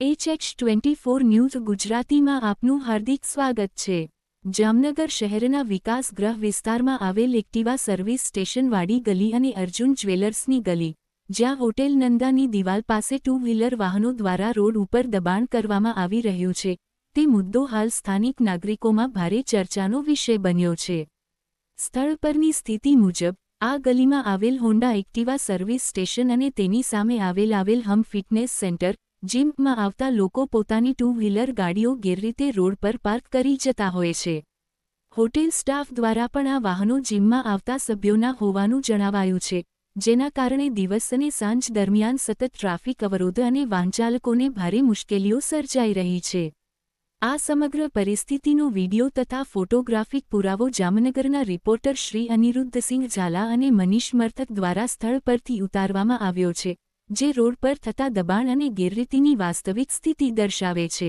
HX24 news ગુજરાતીમાં આપનું હાર્દિક સ્વાગત છે। જામનગર શહેરના વિકાસગ્રહ વિસ્તારમાં આવેલ એક્ટિવા સર્વિસ સ્ટેશનવાડી ગલી અને અર્જુન જ્વેલર્સની ગલી, જ્યાં હોટેલ નંદાની દિવાલ પાસે ટુ વ્હીલર વાહનો દ્વારા રોડ ઉપર દબાણ કરવામાં આવી રહ્યું છે, તે મુદ્દો હાલ સ્થાનિક નાગરિકોમાં ભારે ચર્ચાનો વિષય બન્યો છે। સ્થળ પરની સ્થિતિ મુજબ, આ ગલીમાં આવેલ હોન્ડા એક્ટિવા સર્વિસ સ્ટેશન અને તેની સામે આવેલ હમ ફિટનેસ સેન્ટર, જીમમાં આવતા લોકો પોતાની ટુ વ્હીલર ગાડીઓ ગેરરીતે રોડ પર પાર્ક કરી જતા હોય છે। હોટેલ સ્ટાફ દ્વારા પણ આ વાહનો જીમમાં આવતા સભ્યોના હોવાનું જણાવાયું છે, જેના કારણે દિવસ અને સાંજ દરમિયાન સતત ટ્રાફિક અવરોધ અને વાહનચાલકોને ભારે મુશ્કેલીઓ સર્જાઈ રહી છે। આ સમગ્ર પરિસ્થિતિનો વીડિયો તથા ફોટોગ્રાફિક પુરાવો જામનગરના રિપોર્ટર શ્રી અનિરુદ્ધસિંહ ઝાલા અને મનીષ મર્થક દ્વારા સ્થળ પરથી ઉતારવામાં આવ્યો છે, જે રોડ પર થતા દબાણ અને ગેરરીતિની વાસ્તવિક સ્થિતિ દર્શાવે છે।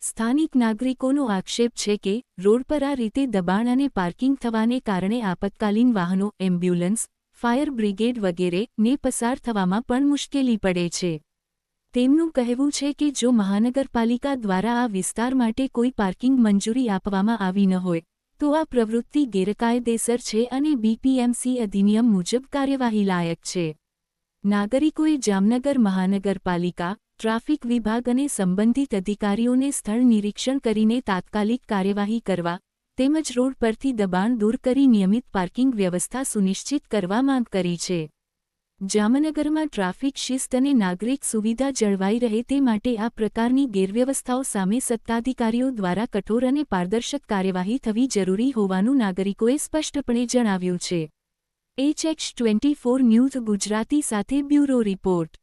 સ્થાનિક નાગરિકોનો આક્ષેપ છે કે રોડ પર આ રીતે દબાણ અને પાર્કિંગ થવાને કારણે આપતકાલીન વાહનો, એમ્બ્યુલન્સ, ફાયર બ્રિગેડ વગેરેને પસાર થવામાં પણ મુશ્કેલી પડે છે। તેમનું કહેવું છે કે જો મહાનગરપાલિકા દ્વારા આ વિસ્તાર માટે કોઈ પાર્કિંગ મંજૂરી આપવામાં આવી ન હોય, તો આ પ્રવૃત્તિ ગેરકાયદેસર છે અને BPMC અધિનિયમ મુજબ કાર્યવાહી લાયક છે। નાગરિકોએ જામનગર મહાનગરપાલિકા, ટ્રાફિક વિભાગ અને સંબંધિત અધિકારીઓને સ્થળ નિરીક્ષણ કરીને તાત્કાલિક કાર્યવાહી કરવા, તેમજ રોડ પરથી દબાણ દૂર કરી નિયમિત પાર્કિંગ વ્યવસ્થા સુનિશ્ચિત કરવા માંગ કરી છે। જામનગરમાં ટ્રાફિક શિસ્ત અને નાગરિક સુવિધા જળવાઈ રહે તે માટે આ પ્રકારની ગેરવ્યવસ્થાઓ સામે સત્તાધિકારીઓ દ્વારા કઠોર અને પારદર્શક કાર્યવાહી થવી જરૂરી હોવાનું નાગરિકોએ સ્પષ્ટપણે જણાવ્યું છે। HX24 ન્યૂઝ ગુજરાતી સાથે બ્યુરો રિપોર્ટ।